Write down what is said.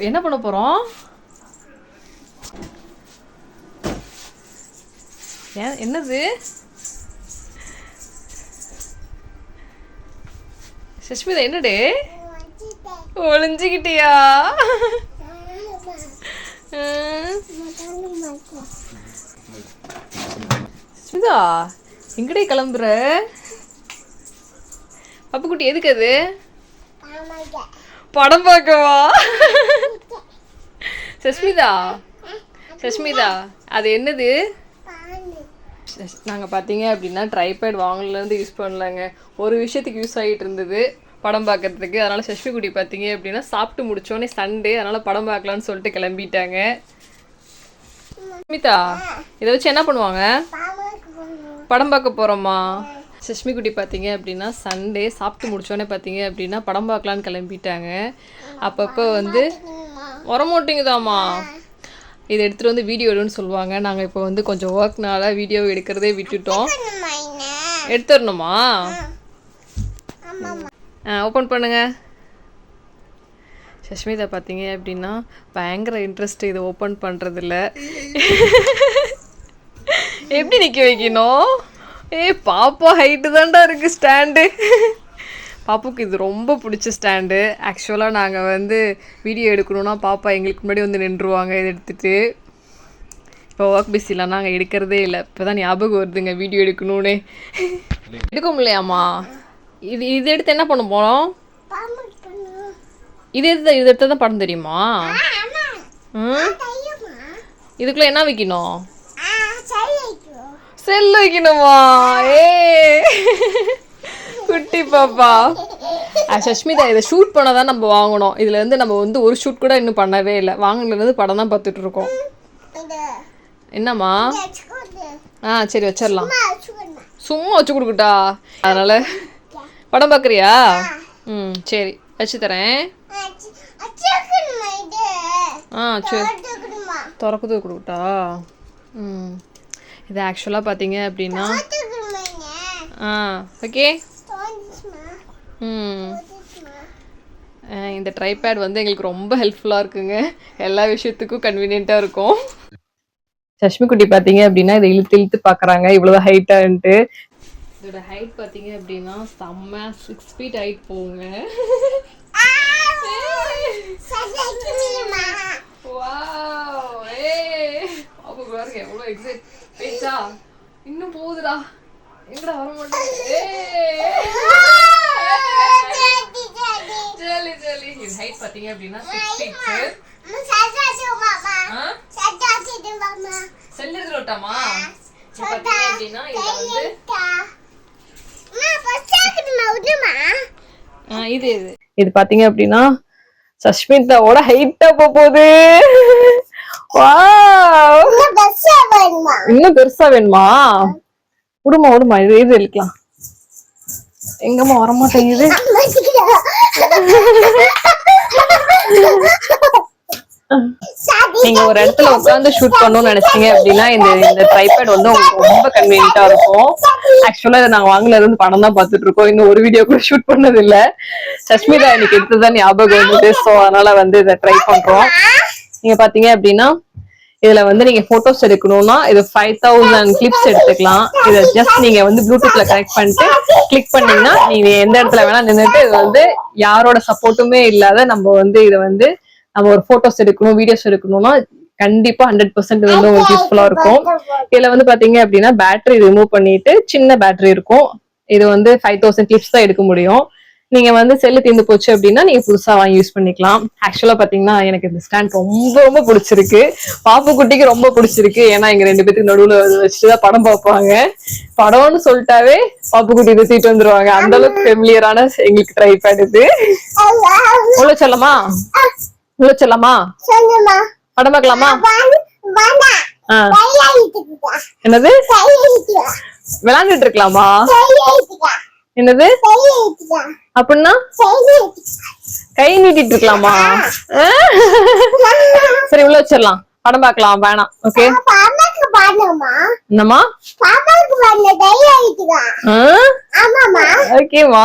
என்ன பண்ண போறோம்? என்னது? சஷ்மிதா என்னடே? ஒளிஞ்சுக்கிட்டியா? சஷ்மிதா எங்கடே கிளம்புற? பப்புக்குட்டி எதுக்கு அது? படம் பார்க்கவா? சஷ்மிதா சஷ்மிதா அது என்னது? நாங்கள் பார்த்தீங்க அப்படின்னா ட்ரைபேட் வாங்கலேருந்து யூஸ் பண்ணலாங்க. ஒரு விஷயத்துக்கு யூஸ் ஆகிட்டு இருந்தது, படம் பார்க்கறதுக்கு. அதனால் சஷ்மி குட்டி பார்த்தீங்க அப்படின்னா சாப்பிட்டு முடிச்சோடனே சண்டே, அதனால் படம் பார்க்கலான்னு சொல்லிட்டு கிளம்பிட்டாங்க. சஷ்மிதா இதை வச்சு என்ன பண்ணுவாங்க? படம் பார்க்க போகிறோமா? சஷ்மி குட்டி பார்த்தீங்க அப்படின்னா சண்டே சாப்பிட்டு முடிச்சோடனே பார்த்தீங்க அப்படின்னா படம் பார்க்கலான்னு கிளம்பிட்டாங்க. அப்பப்போ வந்து வரமாட்டேங்குதாம்மா, இதை எடுத்துகிட்டு வந்து வீடியோ எடுன்னு சொல்லுவாங்க. நாங்கள் இப்போ வந்து கொஞ்சம் ஒர்க்னால வீடியோ எடுக்கிறதே விட்டுட்டோம். எடுத்துடணுமா? ஓப்பன் பண்ணுங்க. சஷ்மிதா பார்த்தீங்க அப்படின்னா பயங்கர இன்ட்ரெஸ்ட் இது ஓப்பன் பண்ணுறதில்ல. எப்படி நிற்க வைக்கணும்? பாப்பா ஹைட்டு தான்டா இருக்குது ஸ்டாண்டு. பாப்புக்கு இது ரொம்ப பிடிச்ச ஸ்டாண்டு. ஆக்சுவலாக நாங்கள் வந்து வீடியோ எடுக்கணுன்னா பாப்பா எங்களுக்கு முன்னாடி வந்து நின்றுவாங்க இதை எடுத்துகிட்டு. இப்போ ஒர்க் பிஸிலாம் நாங்கள் எடுக்கிறதே இல்லை. இப்போ தான் ஞாபகம் வருதுங்க வீடியோ எடுக்கணுன்னே. எடுக்க முடியலையாம்மா? இது எடுத்து என்ன பண்ண போகிறோம்? இது எடுத்து தான் படம் தெரியுமா? இதுக்குள்ளே என்ன வைக்கணும்? செல் வைக்கணுமா? குட்டி பாப்பா. சஷ்மிதா இதை ஷூட் பண்ண தான் நம்ம வாங்கணும். இதில் வந்து நம்ம வந்து ஒரு ஷூட் கூட இன்னும் பண்ணவே இல்லை. வாங்கினதுலேருந்து படம் தான் பார்த்துட்டு இருக்கோம். என்னம்மா? சரி வச்சிடலாம். சும்மா வச்சு கொடுக்குட்டா? அதனால் படம் பார்க்குறியா? சரி வச்சு தரேன். சரி திறக்குது கொடுக்குட்டா? இது ஆக்சுவலாக பார்த்தீங்க அப்படின்னா ஓகே. இந்த ட்ரைபேட் வந்து எங்களுக்கு ரொம்ப ஹெல்ப்ஃபுல்லாக இருக்குங்க. எல்லா விஷயத்துக்கும் கன்வீனியண்ட்டாக இருக்கும். சஷ்மி குட்டி பார்த்தீங்க அப்படின்னா இதை இழுத்து இழுத்து பார்க்குறாங்க இவ்வளோ ஹைட்டான்ட்டு. இதோட ஹைட் பார்த்தீங்க அப்படின்னா செம்ம 6 feet ஹைட் போகுங்க. எவ்வளோ எக்ஸைட் பேச்சா இன்னும் போகுதுடா. எங்கடா வர மாட்டேன். இது ஹைட் பார்த்தீங்க அப்படின்னா 6 feet. செல் எடுத்துட்டு விட்டாமா? பார்த்தீங்க அப்படின்னா இது இது பார்த்தீங்க அப்படின்னா சஷ்மிதாவோட ஹைட்டா போகுது. இன்னும் பெருசா வேணுமா? விடுமா விடுமா, இது இது இழுக்கலாம். எங்கம்மா வரமாட்டேங்குது. நீங்க ஒரு இடத்துல உட்காந்து ஷூட் பண்ணணும்னு நினைச்சீங்க அப்படின்னா இந்த ட்ரைபேட் வந்து உங்களுக்கு ரொம்ப கன்வீனியன்ட்டா இருக்கும். ஆக்சுவலா இதை நாங்க வாங்கல இருந்து படம் தான் பார்த்துட்டு இருக்கோம். இன்னும் ஒரு வீடியோ கூட ஷூட் பண்ணது இல்ல. சஷ்மிதா எனக்கு எடுத்துதான் ஞாபகம் இருந்தது. ஸோ அதனால வந்து இதை ட்ரை பண்றோம். நீங்க பாத்தீங்க அப்படின்னா இதுல வந்து நீங்க போட்டோஸ் எடுக்கணும்னா இது 5000 கிளிப்ஸ் எடுத்துக்கலாம். இதை ஜஸ்ட் நீங்க வந்து ப்ளூடூத்ல கனெக்ட் பண்ணிட்டு கிளிக் பண்ணீங்கன்னா நீங்க எந்த இடத்துல வேணா நின்றுட்டு இது வந்து யாரோட சப்போர்ட்டுமே இல்லாத நம்ம வந்து இதை வந்து நம்ம ஒரு போட்டோஸ் எடுக்கணும், வீடியோஸ் எடுக்கணும்னா கண்டிப்பா 100% வந்து உங்களுக்கு யூஸ்ஃபுல்லா இருக்கும். இதுல வந்து பாத்தீங்க அப்படின்னா பேட்டரி ரிமூவ் பண்ணிட்டு சின்ன பேட்டரி இருக்கும். இது வந்து 5000 கிளிப்ஸ் தான் எடுக்க முடியும். நீங்க வந்து செல்லு தீர்ந்து போச்சு அப்படின்னா நீங்க புதுசா வாங்கி யூஸ் பண்ணிக்கலாம். ஆக்சுவலா பாத்தீங்கன்னா எனக்கு இந்த ஸ்டாண்ட் ரொம்ப ரொம்ப பிடிச்சிருக்கு. பாப்பு குட்டிக்கு ரொம்ப பிடிச்சிருக்கு. ஏன்னா எங்க 2 பேத்துக்கு நடுவுல வச்சுதான் படம் பார்ப்பாங்க. படம்னு சொல்லிட்டாவே பாப்பு குட்டி இதை தூக்கிட்டு வந்துருவாங்க. அந்த அளவுக்கு ஃபெமிலியரான எங்களுக்கு ட்ரைபேட் இது. உள்ள செல்லமா? உள்ள செல்லமா? படம் பார்க்கலாமா? என்னது விளையாண்டுட்டு இருக்கலாமா? என்னது அப்படின்னா கை நீட்டிட்டு இருக்கலாமா? சரி உள்ள வச்சிடலாம், படம் பார்க்கலாம். வேணாம். ஓகே என்னம்மா? ஓகேமா.